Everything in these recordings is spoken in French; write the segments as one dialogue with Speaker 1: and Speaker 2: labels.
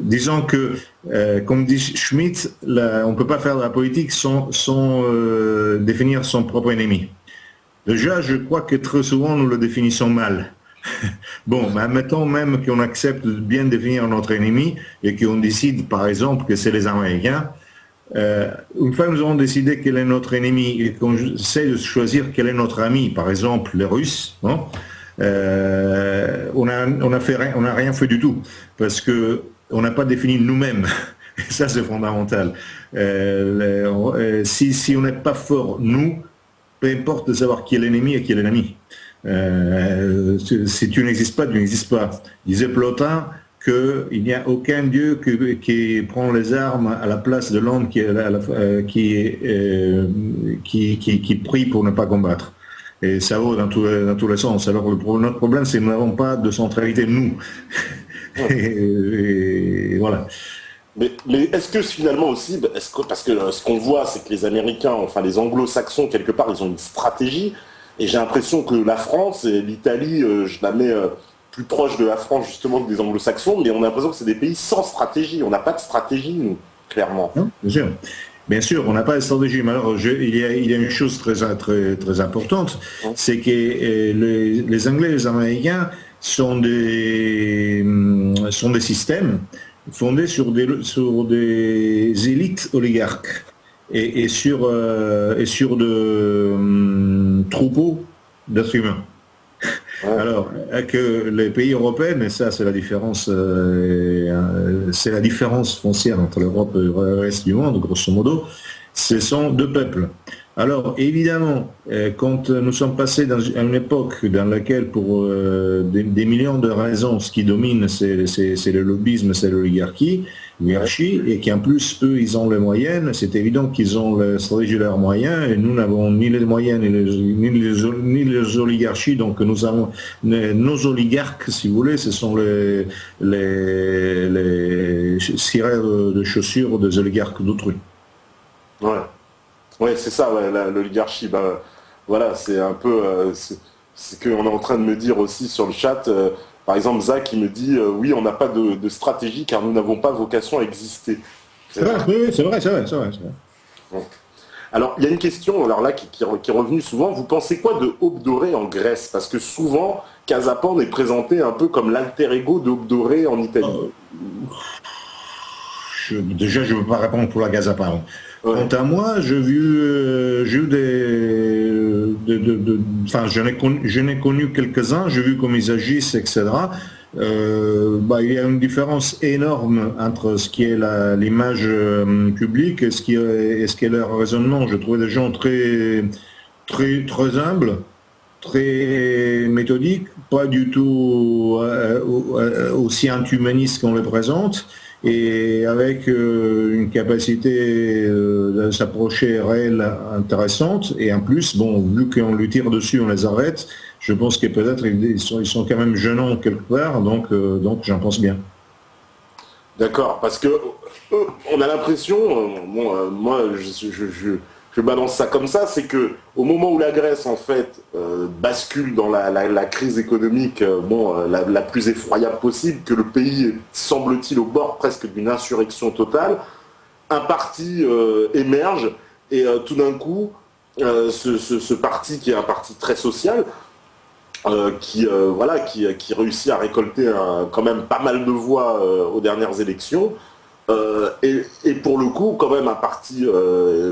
Speaker 1: Disons que, comme dit Schmitt, on ne peut pas faire de la politique sans définir son propre ennemi. Déjà, je crois que très souvent, nous le définissons mal. Bon, mais admettons même qu'on accepte de bien définir notre ennemi et qu'on décide, par exemple, que c'est les Américains. Une fois que nous avons décidé quel est notre ennemi et qu'on essaie de choisir quel est notre ami, par exemple les Russes, non, on n'a rien fait du tout parce que on n'a pas défini nous-mêmes. Et ça, c'est fondamental. Si on n'est pas fort, nous, peu importe de savoir qui est l'ennemi et qui est l'ennemi. Si tu n'existes pas, tu n'existes pas. Disait Plotin qu'il n'y a aucun dieu qui prend les armes à la place de l'homme qui prie pour ne pas combattre. Et ça vaut dans tous les sens. Alors notre problème, c'est que nous n'avons pas de centralité, nous. et voilà.
Speaker 2: Mais est-ce que finalement aussi, parce que ce qu'on voit, c'est que les Américains, enfin les Anglo-Saxons, quelque part, ils ont une stratégie. Et j'ai l'impression que la France et l'Italie, je la mets plus proche de la France justement que des Anglo-Saxons, mais on a l'impression que c'est des pays sans stratégie. On n'a pas de stratégie, nous, clairement.
Speaker 1: Non, bien sûr. Bien sûr, on n'a pas de stratégie. Mais alors, il y a une chose très importante, c'est que les Anglais et les Américains sont des systèmes fondés sur des élites oligarques et sur de troupeaux d'êtres humains. Ouais. Alors que les pays européens, et ça c'est la différence foncière entre l'Europe et le reste du monde, grosso modo, ce sont deux peuples. Alors évidemment, quand nous sommes passés à une époque dans laquelle pour des millions de raisons, ce qui domine c'est le lobbyisme, c'est l'oligarchie, et qu'en plus eux ils ont les moyens, c'est évident qu'ils ont la stratégie de leurs moyens, et nous n'avons ni les moyens ni les oligarchies, donc nous avons nos oligarques, si vous voulez, ce sont les cireurs de chaussures des oligarques d'autrui.
Speaker 2: Ouais, c'est ça, ouais, l'oligarchie. Bah, voilà, c'est un peu c'est qu'on est en train de me dire aussi sur le chat. Par exemple, Zach, il me dit oui, on n'a pas de stratégie car nous n'avons pas vocation à exister.
Speaker 1: C'est vrai, oui, c'est vrai.
Speaker 2: Bon. Alors, il y a une question alors là, qui est revenue souvent. Vous pensez quoi de Aube Dorée en Grèce? Parce que souvent, Casapan est présenté un peu comme l'alter ego de Aube Dorée en Italie.
Speaker 1: Déjà, je ne veux pas répondre pour la Casapan. Ouais. Quant à moi, j'ai eu enfin, je n'ai connu quelques-uns, j'ai vu comment ils agissent, etc. Il y a une différence énorme entre ce qui est l'image publique et ce qui est leur raisonnement. Je trouvais des gens très humbles, très méthodiques, pas du tout aussi anti-humanistes qu'on les présente, et avec une capacité de s'approcher réelle intéressante. Et en plus, bon, vu qu'on lui tire dessus, on les arrête, je pense que peut-être ils sont quand même gênants quelque part, donc j'en pense bien.
Speaker 2: D'accord, parce que on a l'impression, moi je balance ça comme ça, c'est que au moment où la Grèce en fait bascule dans la crise économique la plus effroyable possible, que le pays semble-t-il au bord presque d'une insurrection totale, un parti émerge et tout d'un coup ce parti qui est un parti très social, qui réussit à récolter quand même pas mal de voix aux dernières élections, et pour le coup quand même un parti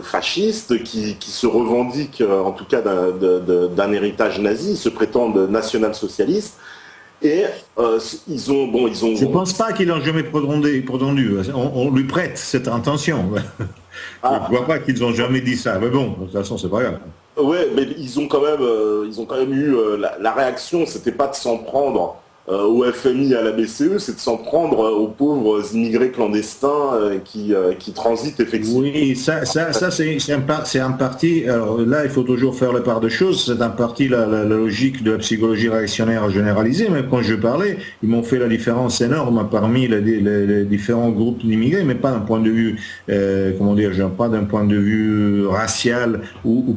Speaker 2: fasciste qui se revendique en tout cas d'un héritage nazi, se prétendent national-socialistes, et ils ont...
Speaker 1: Je ne pense pas qu'ils l'ont jamais prétendu, on lui prête cette intention. Je ne vois pas qu'ils n'ont jamais dit ça, mais bon, de toute façon c'est pas grave.
Speaker 2: Ouais, mais ils ont quand même eu la réaction, c'était pas de s'en prendre au FMI et à la BCE, c'est de s'en prendre aux pauvres immigrés clandestins qui transitent effectivement.
Speaker 1: Oui, ça c'est un parti. Alors là, il faut toujours faire la part des choses. C'est un parti la logique de la psychologie réactionnaire généralisée. Mais quand je parlais, ils m'ont fait la différence énorme parmi les différents groupes d'immigrés, mais pas d'un point de vue, pas d'un point de vue racial ou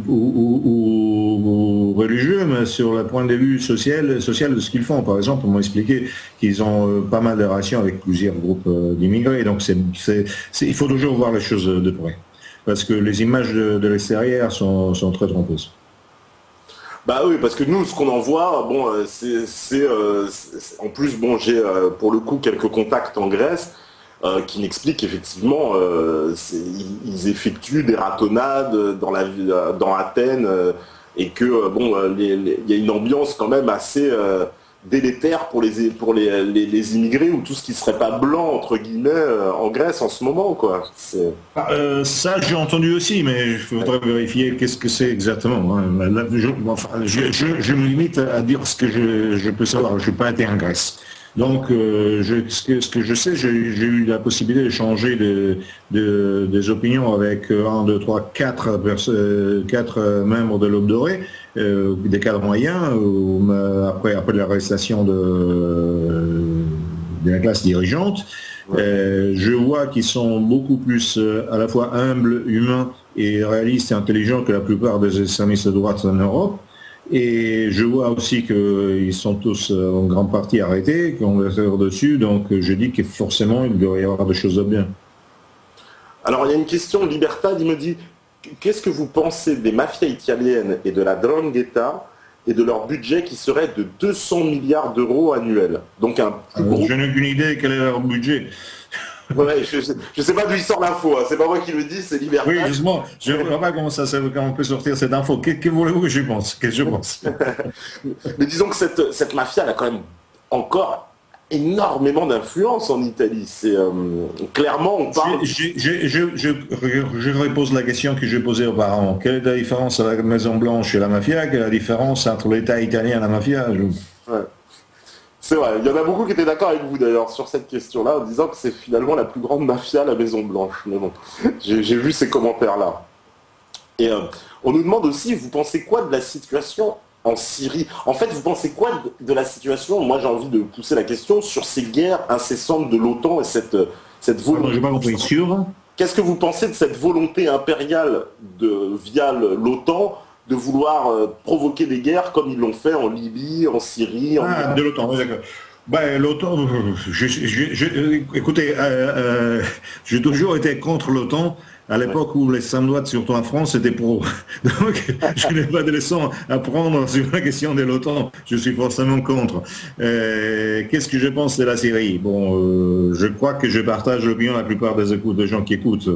Speaker 1: religieux, mais sur le point de vue social de ce qu'ils font. Par exemple, moi m'ont expliqué qu'ils ont pas mal de relations avec plusieurs groupes d'immigrés. Donc il faut toujours voir les choses de près. Parce que les images de l'extérieur sont très trompeuses.
Speaker 2: Bah oui, parce que nous, ce qu'on en voit, bon, en plus, bon, j'ai pour le coup quelques contacts en Grèce qui m'expliquent qu'effectivement, ils effectuent des ratonnades dans Athènes et que bon, il y a une ambiance quand même assez délétère pour les immigrés ou tout ce qui serait pas blanc entre guillemets en Grèce en ce moment, quoi.
Speaker 1: Ça j'ai entendu aussi, mais il faudrait vérifier qu'est-ce que c'est exactement. Hein. Là, je me limite à dire ce que je peux savoir. Je n'ai pas été en Grèce. Donc, ce que je sais, j'ai eu la possibilité d'échanger des opinions avec 1, 2, 3, 4 membres de l'Aube dorée, des cadres moyens, après l'arrestation de la classe dirigeante. Je vois qu'ils sont beaucoup plus à la fois humbles, humains et réalistes et intelligents que la plupart des extrémistes de droite en Europe. Et je vois aussi qu'ils sont tous en grande partie arrêtés, qu'on va faire dessus, donc je dis que forcément il doit y avoir des choses de bien.
Speaker 2: Alors il y a une question, Libertad, il me dit, qu'est-ce que vous pensez des mafias italiennes et de la 'ndrangheta et de leur budget qui serait de 200 milliards d'euros annuels? Donc
Speaker 1: je n'ai aucune idée quel est leur budget.
Speaker 2: Ouais, je sais pas d'où il sort l'info, hein. C'est pas moi qui le dis, c'est Libertad.
Speaker 1: Oui, justement, je ne vois pas comment on peut sortir cette info. Que voulez-vous que je pense?
Speaker 2: Mais disons que cette mafia, elle a quand même encore énormément d'influence en Italie. C'est clairement, on parle...
Speaker 1: Je repose la question que j'ai posée auparavant. Quelle est la différence avec la Maison Blanche et la mafia? Quelle est la différence entre l'État italien et la mafia?
Speaker 2: Ouais. C'est vrai, il y en a beaucoup qui étaient d'accord avec vous d'ailleurs sur cette question-là, en disant que c'est finalement la plus grande mafia, la Maison Blanche. Mais bon, j'ai vu ces commentaires-là. Et on nous demande aussi, vous pensez quoi de la situation en Syrie? En fait, vous pensez quoi de la situation? Moi, j'ai envie de pousser la question sur ces guerres incessantes de l'OTAN et cette volonté.
Speaker 1: J'ai pas compris. Sûr.
Speaker 2: Qu'est-ce que vous pensez de cette volonté impériale via l'OTAN de vouloir provoquer des guerres comme ils l'ont fait en Libye, en Syrie...
Speaker 1: de l'OTAN, oui, d'accord. Ben, l'OTAN, écoutez, j'ai toujours été contre l'OTAN. À l'époque où les Samouraïs, surtout en France, c'était pro. Donc, je n'ai pas de leçons à prendre sur la question de l'OTAN. Je suis forcément contre. Qu'est-ce que je pense de la Syrie? Bon, je crois que je partage l'opinion de la plupart des gens qui écoutent.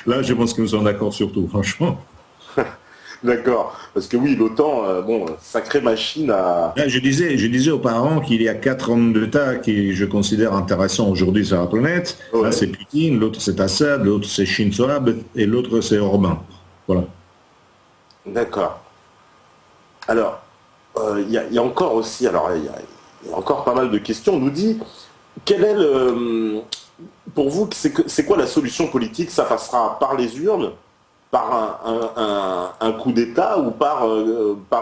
Speaker 1: Là, je pense que nous sommes d'accord sur tout, franchement.
Speaker 2: D'accord, parce que oui, l'OTAN, bon, sacrée machine à...
Speaker 1: Je disais auparavant qu'il y a 4 hommes d'État qui je considère intéressants aujourd'hui sur la planète. Ouais. Là, c'est Poutine, l'autre c'est Assad, l'autre c'est Shinzo Abe et l'autre c'est Orban. Voilà.
Speaker 2: D'accord. Alors, il y a encore aussi, alors il y a encore pas mal de questions. On nous dit, quel est pour vous, c'est quoi la solution politique? Ça passera par les urnes, par un coup d'État ou par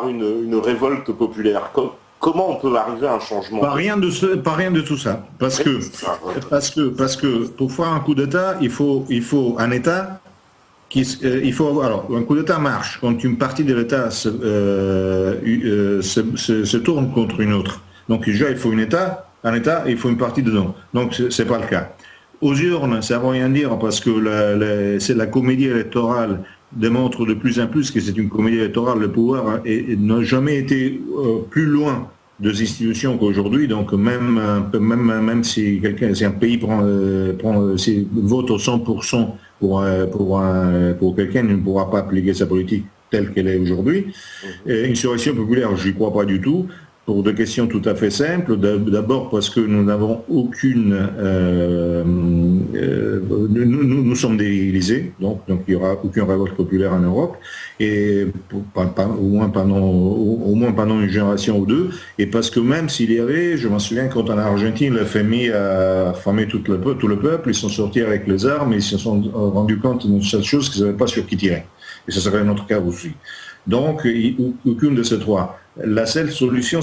Speaker 2: une révolte populaire? Comment on peut arriver à un changement?
Speaker 1: Pas rien de tout ça. Parce que pour faire un coup d'État, il faut un État alors, un coup d'État marche quand une partie de l'État se tourne contre une autre. Donc déjà, il faut un État, et il faut une partie dedans. Donc c'est pas le cas. Aux urnes, ça ne veut rien dire parce que la comédie électorale démontre de plus en plus que c'est une comédie électorale. Le pouvoir n'a jamais été plus loin des institutions qu'aujourd'hui. Donc même si un pays vote au 100% pour quelqu'un, il ne pourra pas appliquer sa politique telle qu'elle est aujourd'hui. Une insurrection populaire, je n'y crois pas du tout. Pour deux questions tout à fait simples. D'abord parce que nous n'avons aucune... nous sommes délisés, donc il n'y aura aucune révolte populaire en Europe, et au moins pendant une génération ou deux, et parce que même s'il y avait, je m'en souviens quand en Argentine, le FMI a affamé tout le peuple, ils sont sortis avec les armes, et ils se sont rendus compte d'une seule chose, qu'ils ne savaient pas sur qui tirer. Et ce serait notre cas aussi. Donc, aucune de ces trois. La seule solution,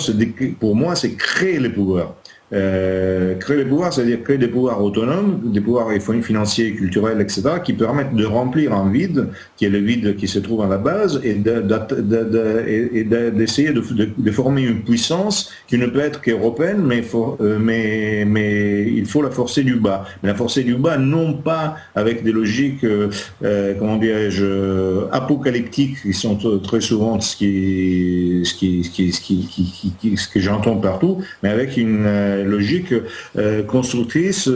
Speaker 1: pour moi, c'est créer les pouvoirs. Créer les pouvoirs, c'est-à-dire créer des pouvoirs autonomes, des pouvoirs financiers, culturels, etc., qui permettent de remplir un vide, qui est le vide qui se trouve à la base, et d'essayer de former une puissance qui ne peut être qu'européenne, mais il faut la forcer du bas. Mais la forcer du bas, non pas avec des logiques, comment dirais-je, apocalyptiques, qui sont très souvent ce que j'entends partout, mais avec une logique constructrice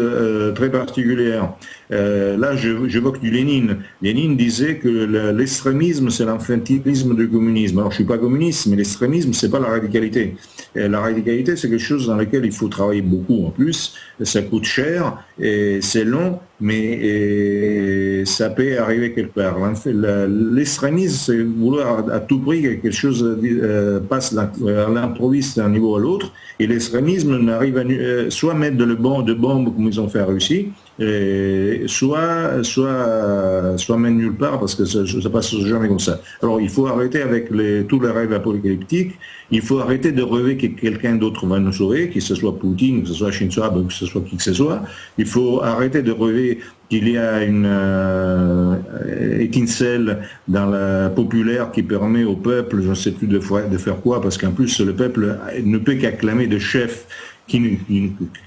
Speaker 1: très particulière. Là, j'évoque du Lénine. Lénine disait que l'extrémisme, c'est l'infantilisme du communisme. Alors, je ne suis pas communiste, mais l'extrémisme, c'est pas la radicalité. Et la radicalité, c'est quelque chose dans lequel il faut travailler beaucoup en plus. Ça coûte cher, et c'est long, mais ça peut arriver quelque part. L'extrémisme, c'est vouloir à tout prix que quelque chose passe à l'improviste d'un niveau à l'autre, et l'extrémisme n'arrive à soit mettre de bombes comme ils ont fait à Russie, soit même nulle part, parce que ça passe jamais comme ça. Alors il faut arrêter avec tous les rêves apocalyptiques, il faut arrêter de rêver que quelqu'un d'autre va nous sauver, que ce soit Poutine, que ce soit Shinzo Abe, que ce soit qui que ce soit. Il faut arrêter de rêver qu'il y a une étincelle dans la populaire qui permet au peuple, je ne sais plus de faire quoi, parce qu'en plus le peuple ne peut qu'acclamer de chefs qu'il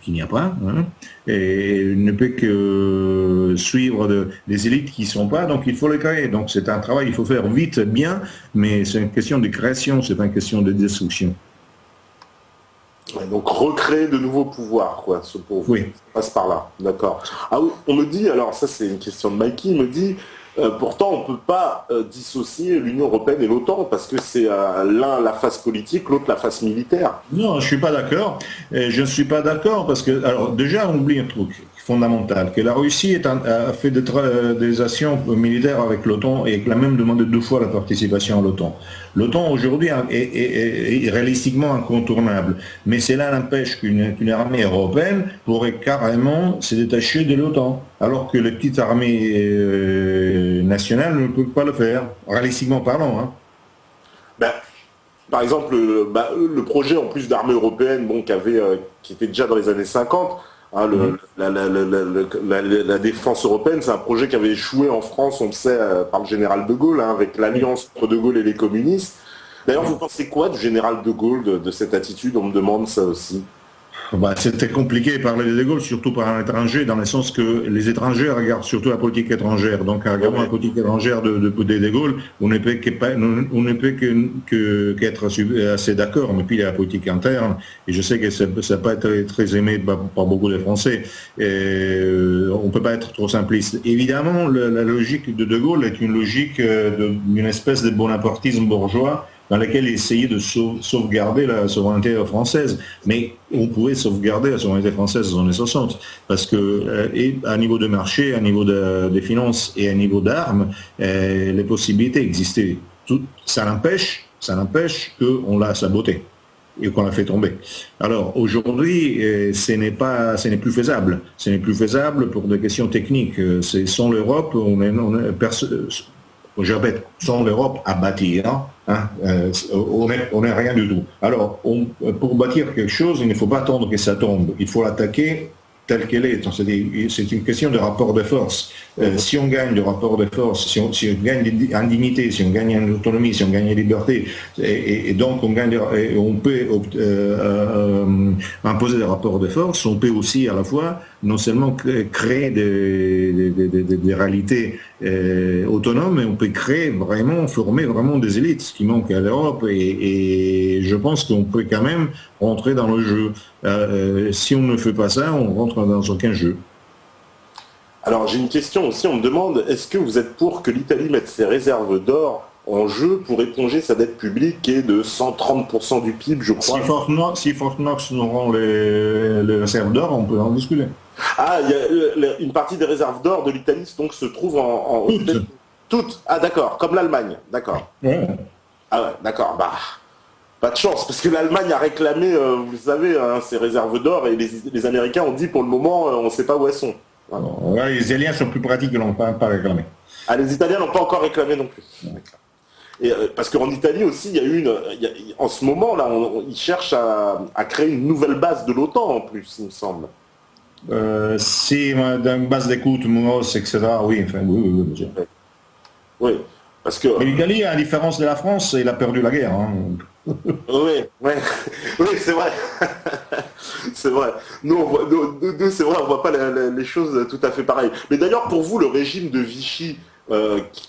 Speaker 1: n'y a pas, hein, et ne peut que suivre des élites qui ne sont pas, donc il faut les créer. Donc c'est un travail, il faut faire vite, bien, mais c'est une question de création, c'est pas une question de destruction.
Speaker 2: Ouais, donc recréer de nouveaux pouvoirs, quoi, ce pour vous.
Speaker 1: Oui.
Speaker 2: Ça passe par là, d'accord. Ah oui, on me dit, alors ça c'est une question de Mikey, il me dit, pourtant on ne peut pas dissocier l'Union Européenne et l'OTAN, parce que c'est l'un la face politique, l'autre la face militaire.
Speaker 1: Non, je ne suis pas d'accord. Je ne suis pas d'accord parce que, alors déjà, on oublie un truc fondamental, que la Russie a fait des actions militaires avec l'OTAN et a même demandé 2 fois la participation à l'OTAN. L'OTAN aujourd'hui est réalistiquement incontournable, mais cela n'empêche qu'une armée européenne pourrait carrément se détacher de l'OTAN, alors que les petites armées nationales ne peuvent pas le faire, réalistiquement parlant. Hein.
Speaker 2: Ben, par exemple, le projet en plus d'armée européenne, bon, qui était déjà dans les années 50, hein, la défense européenne, c'est un projet qui avait échoué en France, on le sait, par le général de Gaulle, hein, avec l'alliance entre de Gaulle et les communistes. D'ailleurs, vous pensez quoi du général de Gaulle, de cette attitude? On me demande ça aussi.
Speaker 1: C'était compliqué de parler de De Gaulle, surtout par un étranger, dans le sens que les étrangers regardent surtout la politique étrangère. Donc, en regardant la politique étrangère de De Gaulle, on ne peut qu'être assez d'accord, mais puis il y a la politique interne, et je sais que ça n'a pas été très aimé par beaucoup de Français. On ne peut pas être trop simpliste. Évidemment, la logique de Gaulle est une logique d'une espèce de bonapartisme bourgeois, dans laquelle il essayait de sauvegarder la souveraineté française. Mais on pouvait sauvegarder la souveraineté française dans les années 60, parce que et à niveau de marché, à niveau des finances et à niveau d'armes, les possibilités existaient. Ça n'empêche qu'on l'a saboté et qu'on l'a fait tomber. Alors aujourd'hui, ce n'est plus faisable. Ce n'est plus faisable pour des questions techniques. C'est sans l'Europe, je répète, sans l'Europe à bâtir, hein, on n'est rien du tout. Alors, pour bâtir quelque chose, il ne faut pas attendre que ça tombe. Il faut l'attaquer telle qu'elle est. C'est une question de rapport de force. Si on gagne de rapport de force, si on gagne en dignité, si on gagne en autonomie, si on gagne en liberté, et donc on peut imposer des rapports de force, on peut aussi à la fois non seulement créer des réalités autonomes, mais on peut former vraiment des élites, ce qui manque à l'Europe, et je pense qu'on peut quand même rentrer dans le jeu. Si on ne fait pas ça, on rentre dans aucun jeu.
Speaker 2: Alors j'ai une question aussi, on me demande, est-ce que vous êtes pour que l'Italie mette ses réserves d'or en jeu pour éponger sa dette publique qui est de 130% du PIB, je crois?
Speaker 1: Si Fort Knox nous rend les réserves d'or, on peut en discuter.
Speaker 2: Ah, une partie des réserves d'or de l'Italie donc se trouve en toutes. Ah d'accord, comme l'Allemagne, d'accord.
Speaker 1: Ouais.
Speaker 2: Ah ouais, d'accord, pas de chance, parce que l'Allemagne a réclamé, vous savez, hein, ses réserves d'or, et les Américains ont dit pour le moment, on ne sait pas où elles sont. Voilà.
Speaker 1: Ouais, les Italiens sont plus pratiques, ils n'ont pas réclamé.
Speaker 2: Ah, les Italiens n'ont pas encore réclamé non plus. Ouais. Parce qu'en Italie aussi, il y a en ce moment, là, ils cherchent à créer une nouvelle base de l'OTAN en plus, il me semble.
Speaker 1: Si, dans une base d'écoute, Mouros, etc., oui, enfin, oui, bien sûr.
Speaker 2: Oui, parce que...
Speaker 1: Mais l'Italie, à la différence de la France, il a perdu la guerre. Hein.
Speaker 2: Oui, oui, c'est vrai. C'est vrai. Nous, c'est vrai, on voit pas les choses tout à fait pareilles. Mais d'ailleurs, pour vous, le régime de Vichy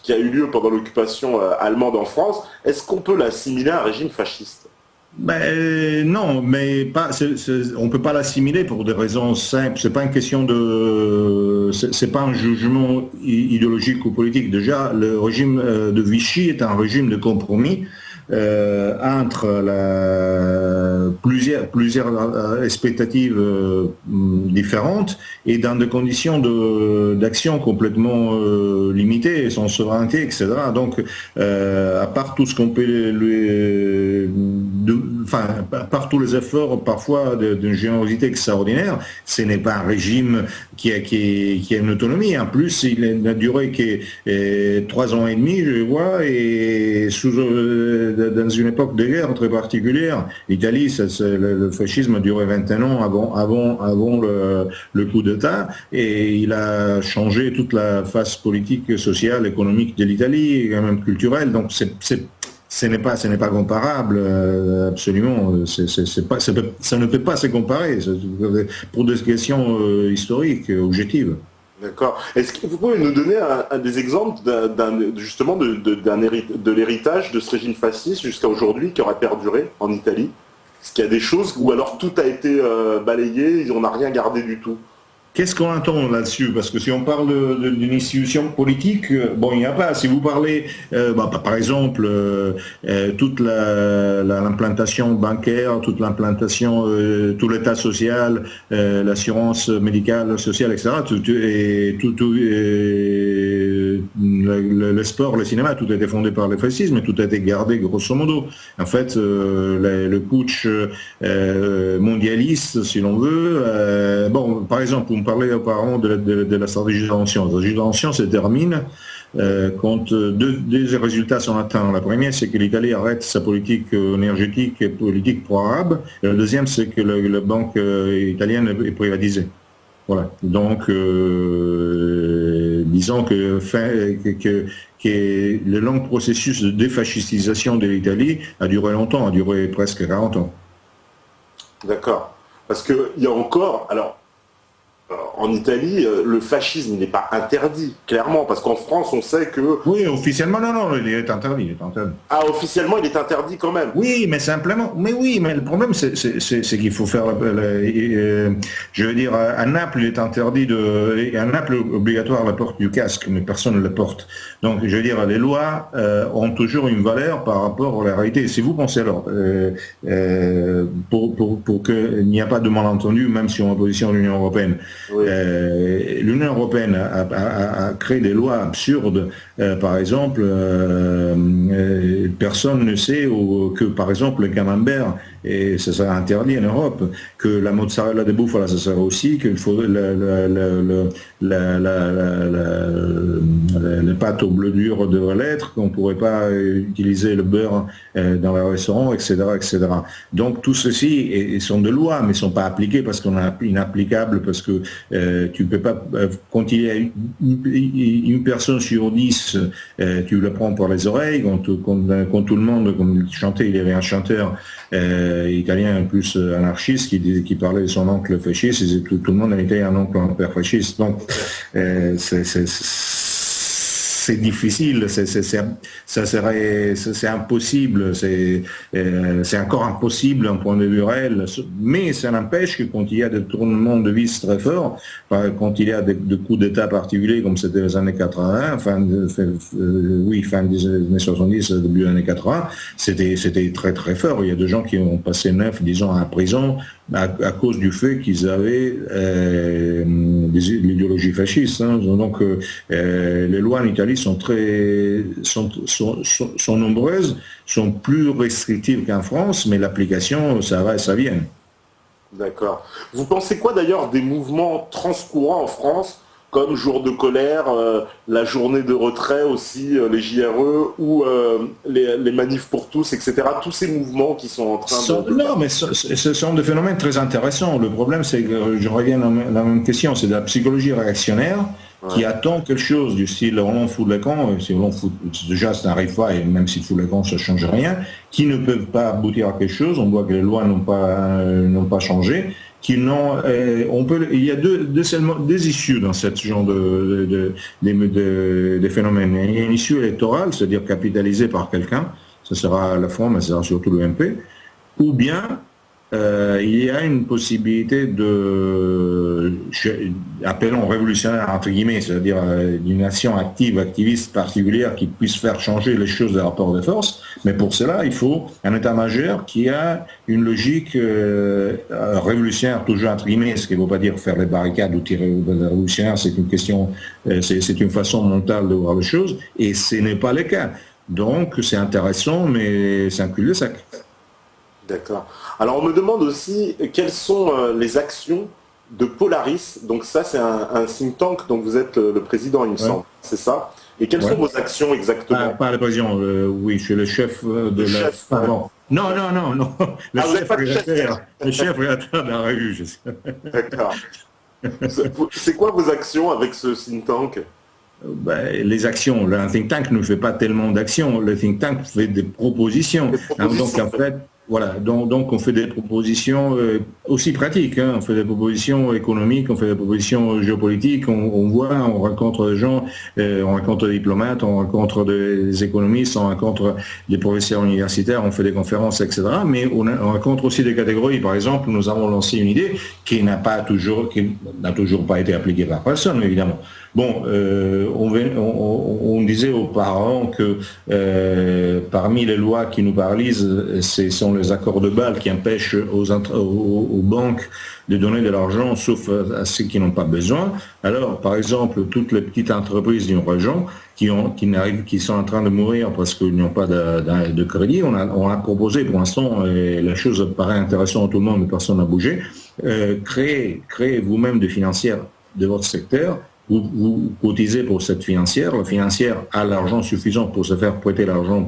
Speaker 2: qui a eu lieu pendant l'occupation allemande en France, est-ce qu'on peut l'assimiler à un régime fasciste?
Speaker 1: Non, mais on ne peut pas l'assimiler pour des raisons simples. C'est pas une question de, c'est pas un jugement idéologique ou politique. Déjà, le régime de Vichy est un régime de compromis entre plusieurs expectatives différentes et dans des conditions d'action complètement limitées, sans souveraineté, etc. Donc, à part tout ce qu'on peut à part tous les efforts parfois d'une générosité extraordinaire, ce n'est pas un régime qui a une autonomie. En plus, il n'a duré que 3 ans et demi, je vois, et dans une époque de guerre très particulière. L'Italie, le fascisme a duré 21 ans avant le coup d'État, et il a changé toute la face politique, sociale, économique de l'Italie, et même culturelle. Donc ce n'est pas comparable, absolument. Ça ne peut pas se comparer pour des questions historiques, objectives.
Speaker 2: D'accord. Est-ce que vous pouvez nous donner des exemples justement de l'héritage de ce régime fasciste jusqu'à aujourd'hui qui aurait perduré en Italie? Est-ce qu'il y a des choses où alors tout a été balayé, on n'a rien gardé du tout?
Speaker 1: Qu'est-ce qu'on entend là-dessus? Parce que si on parle d'une institution politique, bon, il n'y a pas. Si vous parlez, par exemple, toute l'implantation bancaire, toute l'implantation, tout l'état social, l'assurance médicale, sociale, etc., le sport, le cinéma, tout a été fondé par le fascisme et tout a été gardé grosso modo. En fait, le putsch mondialiste, si l'on veut, par exemple, vous me parlez auparavant de la stratégie de tension. La stratégie de tension se termine quand deux résultats sont atteints. La première, c'est que l'Italie arrête sa politique énergétique et politique pro-arabe. Et la deuxième, c'est que la banque italienne est privatisée. Voilà. Donc, disons que le long processus de défascistisation de l'Italie a duré longtemps, a duré presque 40 ans.
Speaker 2: D'accord. Parce qu'il y a encore... Alors, en Italie, le fascisme n'est pas interdit, clairement, parce qu'en France, on sait que...
Speaker 1: Oui, officiellement, non, il est interdit,
Speaker 2: Ah, officiellement, il est interdit quand même.
Speaker 1: Oui, mais simplement... Mais le problème, c'est qu'il faut faire... je veux dire, à Naples, il est interdit à Naples, obligatoire la porte du casque, mais personne ne le porte. Donc, je veux dire, les lois ont toujours une valeur par rapport à la réalité. Si vous pensez alors, pour qu'il n'y ait pas de malentendu, même si on est en opposition à l'Union européenne, oui. L'Union européenne a créé des lois absurdes. Par exemple, personne ne sait que, par exemple, le camembert, et ça sera interdit en Europe, que la mozzarella de bufala, ça sera aussi, qu'il faut les pâtes au bleu dur devraient l'être, qu'on ne pourrait pas utiliser le beurre dans les restaurants, etc., etc. Donc tout ceci sont de lois, mais ne sont pas appliquées parce qu'on est inapplicables, parce que tu ne peux pas, quand il y a une personne sur 10, tu le prends par les oreilles, quand tout le monde, comme il chantait, il y avait un chanteur italien en plus anarchiste qui parlait de son oncle fasciste, et tout le monde était un oncle, un père fasciste. Donc c'est difficile, c'est impossible, c'est encore impossible d'un point de vue réel, mais ça n'empêche que quand il y a des tournements de vis très forts, quand il y a des coups d'État particuliers comme c'était les années 80, fin des années 70, début des années 80, c'était très très fort. Il y a des gens qui ont passé 9-10 ans en prison à cause du fait qu'ils avaient l'idéologie fasciste. Hein. Donc les lois en Italie sont nombreuses, sont plus restrictives qu'en France, mais l'application, ça va et ça vient.
Speaker 2: D'accord. Vous pensez quoi d'ailleurs des mouvements transcourants en France comme jour de colère, la journée de retrait aussi, les JRE ou les manifs pour tous, etc. Tous ces mouvements qui sont en train de...
Speaker 1: Non, mais ce sont des phénomènes très intéressants. Le problème, c'est que je reviens à la même question, c'est de la psychologie réactionnaire qui attend quelque chose du style on l'en fout le camp, si on fout, déjà ça n'arrive pas, et même s'il fout le camp, ça ne change rien, qui ne peuvent pas aboutir à quelque chose, on voit que les lois n'ont pas changé, il y a deux issues dans ce genre de phénomènes. Il y a une issue électorale, c'est-à-dire capitalisée par quelqu'un, ce sera la Front, mais ce sera surtout le MP, ou bien il y a une possibilité appelons révolutionnaire entre guillemets, c'est-à-dire d'une action activiste particulière qui puisse faire changer les choses des rapports de force, mais pour cela il faut un état-major qui a une logique révolutionnaire, toujours entre guillemets, ce qui ne veut pas dire faire les barricades ou tirer les révolutionnaires, c'est une question, c'est une façon mentale de voir les choses, et ce n'est pas le cas. Donc c'est intéressant, mais c'est un cul-de-sac.
Speaker 2: D'accord. Alors on me demande aussi quelles sont les actions de Polaris. Donc ça c'est un think tank dont vous êtes le président, il me semble. C'est ça. Et quelles sont vos actions exactement?
Speaker 1: Pas le président, oui, je suis le chef de la...
Speaker 2: Chef,
Speaker 1: Non. Le chef rédacteur de la revue, je sais.
Speaker 2: D'accord. C'est quoi vos actions avec ce think tank?
Speaker 1: Les actions, un think tank ne fait pas tellement d'actions, le think tank fait des propositions. Donc en fait, voilà, donc on fait des propositions aussi pratiques, hein. On fait des propositions économiques, on fait des propositions géopolitiques, on voit, on rencontre des gens, on rencontre des diplomates, on rencontre des économistes, on rencontre des professeurs universitaires, on fait des conférences, etc. Mais on rencontre aussi des catégories. Par exemple, nous avons lancé une idée qui n'a toujours pas été appliquée par personne, évidemment. Bon, on disait aux parents que parmi les lois qui nous paralysent, ce sont les accords de Bâle qui empêchent aux banques de donner de l'argent sauf à ceux qui n'ont pas besoin. Alors, par exemple, toutes les petites entreprises d'une région qui sont en train de mourir parce qu'ils n'ont pas de crédit, on a proposé pour l'instant, et la chose paraît intéressante à tout le monde, mais personne n'a bougé, créez vous-même des financières de votre secteur. Vous cotisez pour cette financière, la financière a l'argent suffisant pour se faire prêter l'argent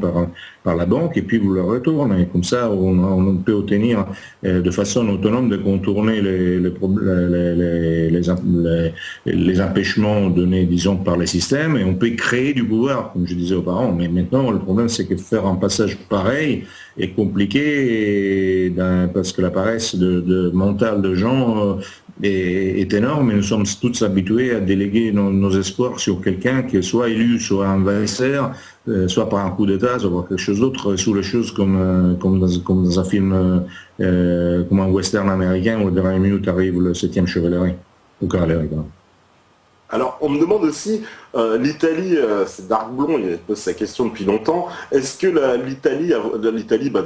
Speaker 1: par la banque, et puis vous le retournez. Comme ça, on peut obtenir de façon autonome de contourner les empêchements donnés, disons, par les systèmes, et on peut créer du pouvoir, comme je disais aux parents. Mais maintenant, le problème, c'est que faire un passage pareil est compliqué, parce que la paresse mentale de gens est énorme, et nous sommes tous habitués à déléguer nos espoirs sur quelqu'un qui est soit élu, soit envahisseur, soit par un coup d'État, soit par quelque chose d'autre, sous les choses comme dans un film, comme un western américain où, à la dernière minute, arrive le 7e chevalerie, ou cavalerie.
Speaker 2: Alors, on me demande aussi, l'Italie, c'est Dark Blond, il pose sa question depuis longtemps, est-ce que l'Italie,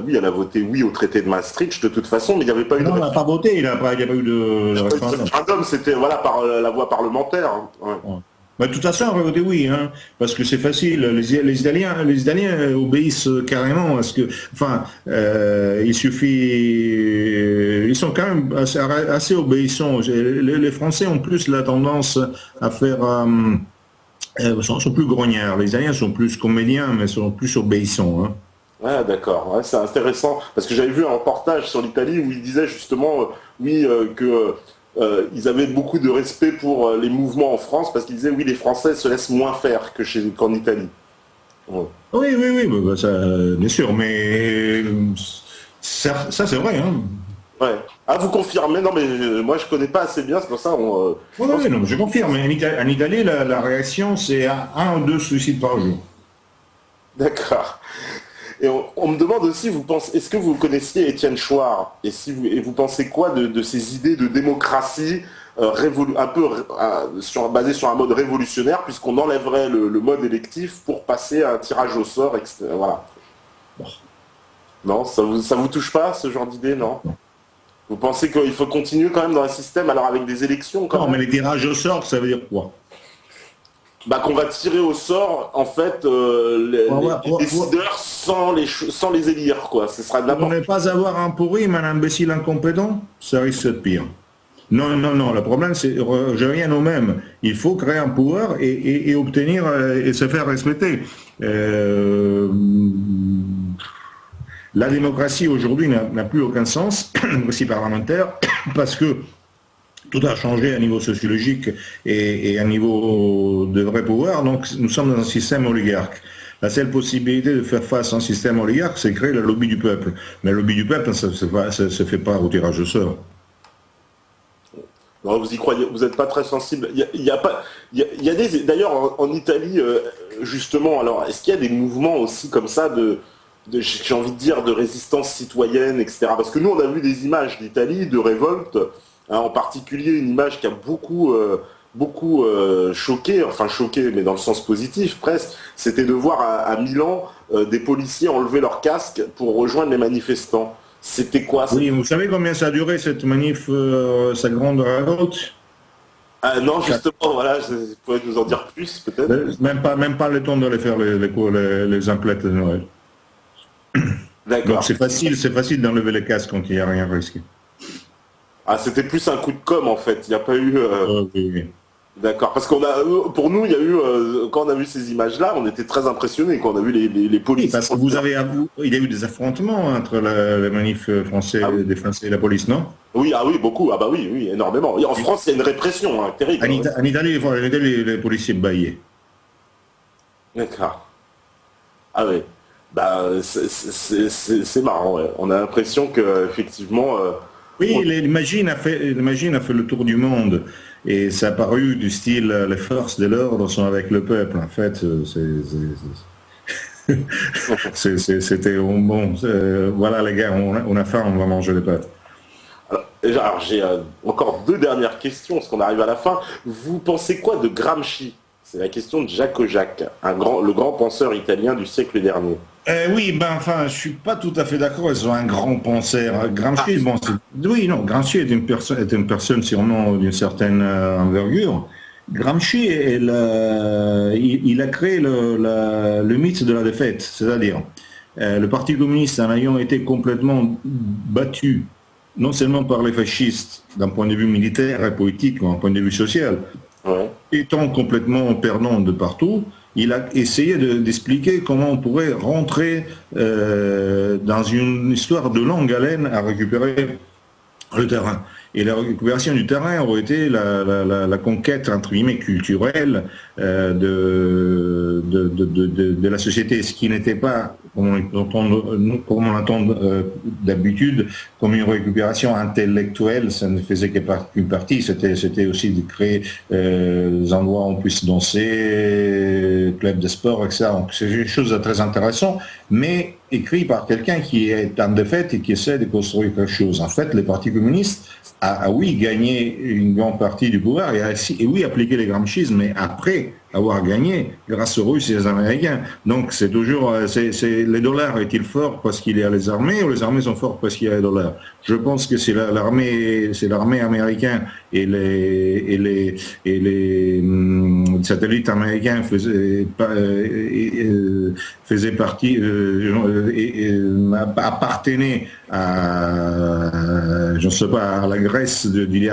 Speaker 2: oui, elle a voté oui au traité de Maastricht de toute façon, mais il n'y avait pas eu de...
Speaker 1: Non, elle n'a pas voté, il n'y a pas eu de
Speaker 2: référendum. C'était par la voie parlementaire. Hein. Ouais.
Speaker 1: De toute façon, on va voter oui, hein, parce que c'est facile. Les Italiens obéissent carrément, parce que, il suffit, ils sont quand même assez obéissants. Les Français ont plus la tendance à faire, sont plus grognards. Les Italiens sont plus comédiens, mais sont plus obéissants. Hein.
Speaker 2: Ah d'accord, ouais, c'est intéressant, parce que j'avais vu un reportage sur l'Italie où il disait justement, que ils avaient beaucoup de respect pour les mouvements en France, parce qu'ils disaient oui, les Français se laissent moins faire qu'en Italie. Ouais.
Speaker 1: Oui, ça, bien sûr, mais ça c'est vrai. Hein.
Speaker 2: Ouais. Ah, vous confirmez? Non, mais moi je connais pas assez bien, c'est pour ça.
Speaker 1: Oui, non, je confirme. En Italie, la réaction, c'est 1 ou 2 suicides par jour.
Speaker 2: D'accord. Et on me demande aussi, est-ce que vous connaissiez Étienne Chouard, et vous pensez quoi de ces idées de démocratie basées sur un mode révolutionnaire, puisqu'on enlèverait le mode électif pour passer à un tirage au sort, etc. Voilà. Non, ça vous touche pas, ce genre d'idée, non? Vous pensez qu'il faut continuer quand même dans un système, alors avec des élections quand même?
Speaker 1: Non, mais les tirages au sort, ça veut dire quoi?
Speaker 2: Qu'on va tirer au sort, en fait, les décideurs sans les élire, quoi. Ce sera
Speaker 1: Pour ne pas avoir un pourri, mais un imbécile incompétent, ça risque de pire. Non, non, non, le problème, c'est je reviens au même. Il faut créer un pouvoir et obtenir et se faire respecter. Euh, la démocratie aujourd'hui n'a plus aucun sens, aussi parlementaire, parce que tout a changé à niveau sociologique et à niveau de vrai pouvoir, donc nous sommes dans un système oligarque. La seule possibilité de faire face à un système oligarque, c'est créer le lobby du peuple. Mais le lobby du peuple, ça ne se fait pas au tirage au sort.
Speaker 2: Non, vous y croyez, vous n'êtes pas très sensible. Il y a des, d'ailleurs en Italie, justement, alors est-ce qu'il y a des mouvements aussi comme ça j'ai envie de dire, de résistance citoyenne, etc. Parce que nous, on a vu des images d'Italie, de révolte, hein, en particulier une image qui a beaucoup choqué, enfin choqué, mais dans le sens positif presque, c'était de voir à Milan des policiers enlever leur casque pour rejoindre les manifestants. C'était quoi ça?
Speaker 1: Oui, vous savez combien ça a duré cette manif, cette grande révolte?
Speaker 2: Ah non, justement, voilà, vous pouvez nous en dire plus, peut-être?
Speaker 1: Même pas le temps de les faire les emplettes de Noël. Donc
Speaker 2: D'accord.
Speaker 1: c'est facile d'enlever les casques quand il n'y a rien risqué.
Speaker 2: Ah, c'était plus un coup de com', en fait. Il n'y a pas eu...
Speaker 1: Oui, oui.
Speaker 2: D'accord. Parce pour nous, il y a eu, quand on a vu ces images-là, on était très impressionnés quand on a vu les
Speaker 1: Oui,
Speaker 2: policiers.
Speaker 1: parce que il y a eu des affrontements entre les manifs français,
Speaker 2: Ah oui.
Speaker 1: des Français et la police, non?
Speaker 2: Oui, ah oui, beaucoup. Ah bah oui, oui, énormément. Et en France, il y a une répression, hein, terrible.
Speaker 1: En Italie, les policiers bâillaient.
Speaker 2: D'accord. Ah oui. Bah, c'est marrant, ouais. On a l'impression que effectivement,
Speaker 1: Oui, l'imagine a fait le tour du monde et ça a paru du style les forces de l'ordre sont avec le peuple. En fait, c'était bon. Voilà les gars, on a faim, on va manger les pâtes.
Speaker 2: alors, j'ai encore deux dernières questions, parce qu'on arrive à la fin. Vous pensez quoi de Gramsci? C'est la question de Jacques Ojac, le grand penseur italien du siècle dernier.
Speaker 1: Oui, ben enfin, je suis pas tout à fait d'accord. Ils sont un grand penseur. Gramsci, bon, oui, non, Gramsci est une personne sûrement d'une certaine envergure. Gramsci, il a créé le mythe de la défaite, c'est-à-dire le Parti communiste en ayant été complètement battu, non seulement par les fascistes d'un point de vue militaire et politique, mais d'un point de vue social,
Speaker 2: Ouais.
Speaker 1: étant complètement perdant de partout, il a essayé d'expliquer comment on pourrait rentrer dans une histoire de longue haleine à récupérer le terrain. Et la récupération du terrain aurait été la conquête, entre guillemets, culturelle de la société, ce qui n'était pas, comme on l'entend d'habitude, comme une récupération intellectuelle. Ça ne faisait qu'une partie, c'était aussi de créer des endroits où on puisse danser, clubs de sport, etc. Donc c'est une chose très intéressante, mais écrit par quelqu'un qui est en défaite et qui essaie de construire quelque chose. En fait, les partis communistes oui, gagné une grande partie du pouvoir et oui, appliqué les gramscismes, mais après avoir gagné grâce aux Russes et aux Américains. Donc c'est toujours, les dollars est-il fort parce qu'il y a les armées ou les armées sont fortes parce qu'il y a les dollars? Je pense que c'est l'armée américaine et les satellites américains faisaient partie, appartenaient je ne sais pas, à la Grèce d'il y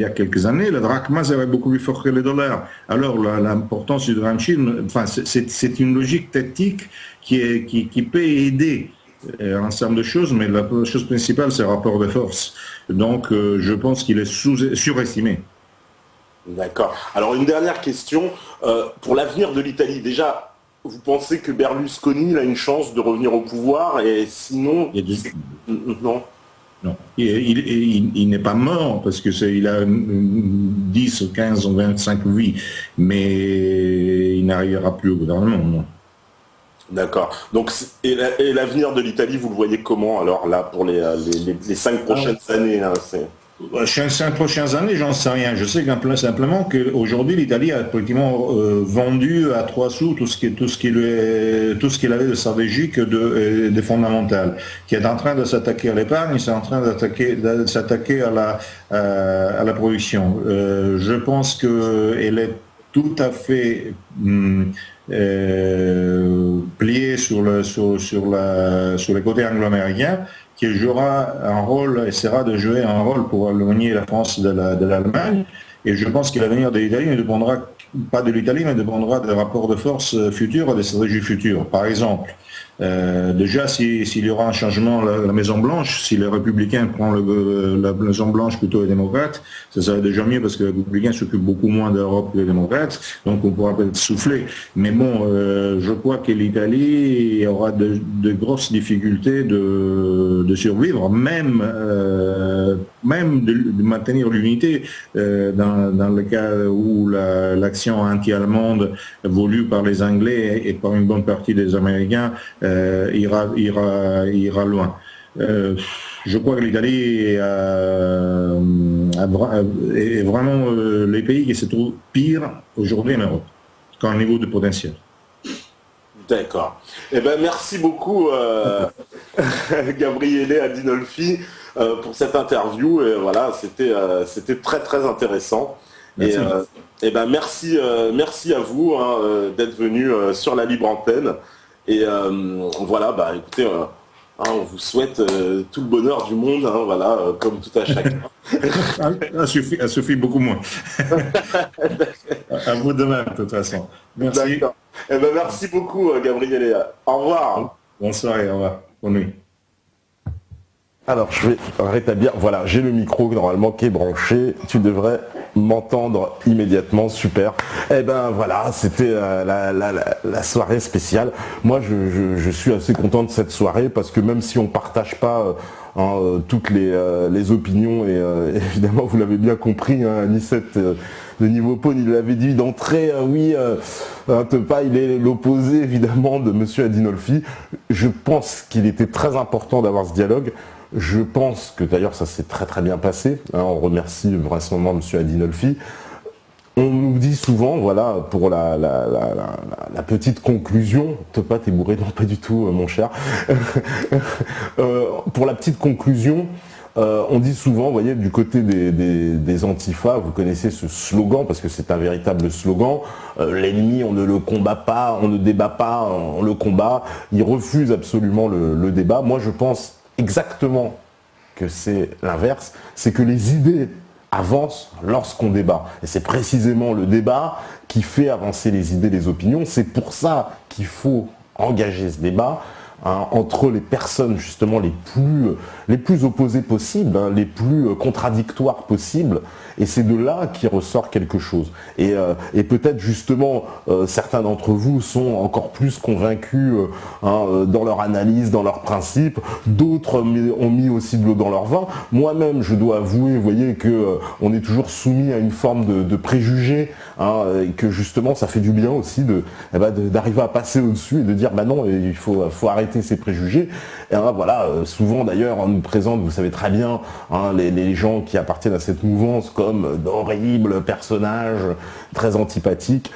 Speaker 1: a quelques années. Le drachma serait beaucoup plus fort que les dollars. Alors l'importance du drachme, enfin, c'est une logique tactique qui peut aider un ensemble de choses, mais la chose principale, c'est le rapport de force. Donc, je pense qu'il est surestimé.
Speaker 2: D'accord. Alors une dernière question. Pour l'avenir de l'Italie, déjà, vous pensez que Berlusconi a une chance de revenir au pouvoir et sinon... Non.
Speaker 1: Non, il n'est pas mort parce que il a 10, 15 ou 25 vies, mais il n'arrivera plus au gouvernement, non.
Speaker 2: D'accord. Donc, et l'avenir de l'Italie, vous le voyez comment alors là pour les 5 prochaines années hein,
Speaker 1: 5 prochaines années, j'en sais rien. Je sais simplement qu'aujourd'hui, l'Italie a pratiquement vendu à 3 sous tout ce qu'il avait de stratégique de fondamental, qui est en train de s'attaquer à l'épargne, c'est en train de s'attaquer à la production. Je pense qu'elle est tout à fait plié sur le côté anglo-américain, qui jouera un rôle, essaiera de jouer un rôle pour éloigner la France de l'Allemagne. Et je pense que l'avenir de l'Italie ne dépendra pas de l'Italie, mais dépendra des rapports de force futurs et des stratégies futures. Par exemple, déjà, s'il y aura un changement à la Maison-Blanche, si les républicains prennent la Maison-Blanche plutôt les démocrates, ça serait déjà mieux parce que les républicains s'occupent beaucoup moins d'Europe que les démocrates, donc on pourra peut-être souffler. Mais bon, je crois que l'Italie aura de grosses difficultés de survivre, même de maintenir l'unité dans le cas où l'action anti-allemande voulue par les Anglais et par une bonne partie des Américains ira loin. Je crois que l'Italie est vraiment les pays qui se trouvent pire aujourd'hui en Europe, qu'en niveau de potentiel.
Speaker 2: D'accord. Eh ben, merci beaucoup, Gabriele Adinolfi, pour cette interview. Et voilà, c'était très très intéressant. Merci. Et ben, merci à vous d'être venu sur la libre antenne. Et voilà, bah écoutez, on vous souhaite tout le bonheur du monde, voilà, comme tout à chacun.
Speaker 1: Ça suffit beaucoup moins. À vous de même, de toute façon. Merci.
Speaker 2: D'accord. Eh ben, merci beaucoup, Gabriele. Au revoir.
Speaker 1: Bonne soirée, au revoir. Bonne nuit.
Speaker 3: Alors, je vais rétablir. Voilà, j'ai le micro normalement qui est branché. Tu devrais m'entendre immédiatement. Super. Eh ben voilà, c'était la soirée spéciale. Moi, je suis assez content de cette soirée parce que même si on partage pas toutes les opinions et évidemment, vous l'avez bien compris, Anicette de Niveau Pawn, il l'avait dit d'entrée, oui, Tepa, il est l'opposé évidemment de Monsieur Adinolfi. Je pense qu'il était très important d'avoir ce dialogue. Je pense que d'ailleurs ça s'est très très bien passé. On remercie vraisemblablement M. Adinolfi. On nous dit souvent, voilà, pour la petite conclusion, Tepa, t'es bourré? Non, pas du tout, mon cher. Pour la petite conclusion, on dit souvent, vous voyez, du côté des antifas, vous connaissez ce slogan, parce que c'est un véritable slogan, l'ennemi, on ne le combat pas, on ne débat pas, on le combat. Ils refusent absolument le débat. Moi, je pense exactement que c'est l'inverse, c'est que les idées avancent lorsqu'on débat. Et c'est précisément le débat qui fait avancer les idées, les opinions. C'est pour ça qu'il faut engager ce débat entre les personnes justement les plus opposées possibles, les plus contradictoires possibles. Et c'est de là qu'il ressort quelque chose. Et peut-être justement, certains d'entre vous sont encore plus convaincus dans leur analyse, dans leurs principes. D'autres ont mis aussi de l'eau dans leur vin. Moi-même, je dois avouer, vous voyez, que on est toujours soumis à une forme de préjugés, et que justement, ça fait du bien aussi d'arriver à passer au-dessus et de dire, bah non, il faut arrêter ces préjugés. Et voilà, souvent d'ailleurs, on nous présente, vous savez très bien, les gens qui appartiennent à cette mouvance comme d'horribles personnages très antipathiques.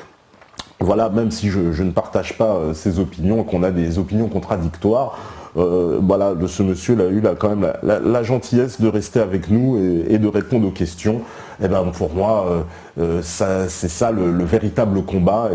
Speaker 3: Voilà, même si je ne partage pas ces opinions, qu'on a des opinions contradictoires, voilà, ce monsieur a eu quand même la gentillesse de rester avec nous et de répondre aux questions. Et ben pour moi, c'est ça le véritable combat,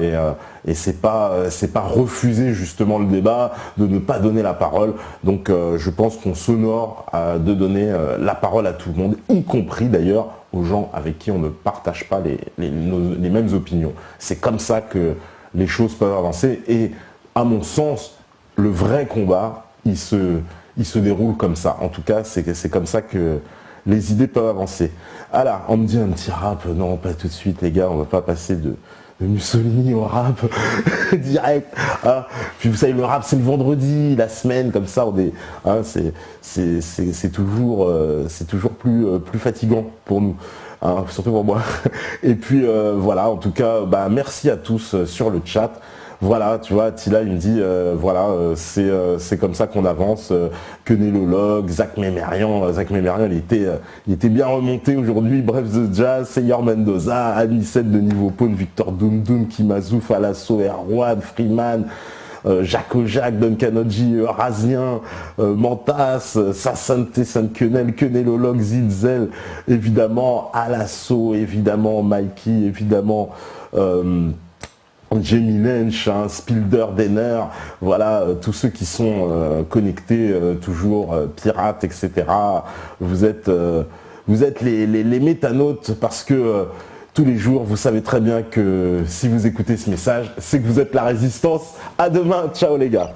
Speaker 3: et c'est pas refuser justement le débat, de ne pas donner la parole. Donc je pense qu'on s'honore de donner la parole à tout le monde, y compris d'ailleurs aux gens avec qui on ne partage pas les mêmes opinions. C'est comme ça que les choses peuvent avancer, et à mon sens, le vrai combat, il se déroule comme ça. En tout cas, c'est comme ça que les idées peuvent avancer. Alors, on me dit un petit rap, non, pas tout de suite les gars, on va pas passer de Mussolini au rap direct. Puis vous savez, le rap c'est le vendredi, la semaine, comme ça, c'est toujours plus fatigant pour nous. Surtout pour moi. Et puis voilà, en tout cas, merci à tous sur le chat. Voilà, tu vois, Tila, il me dit, c'est comme ça qu'on avance. Kenelologue, Zach Mémérian, il était bien remonté aujourd'hui. Bref, The Jazz, Seyor Mendoza, Anicette de Niveau Pawn, Victor Doom, Kimazouf, Alasso, Erwan, Freeman, Jacques Ojac, Duncan Oji, Razien, Mantas, Sassante, Sainte-Quenelle, Quenelologue, Zitzel, évidemment Alasso, évidemment Mikey, évidemment Jamie Nench, Spilder, Denner, voilà, tous ceux qui sont connectés, toujours pirates, etc. Vous êtes les métanautes parce que tous les jours, vous savez très bien que si vous écoutez ce message, c'est que vous êtes la résistance. À demain, ciao les gars.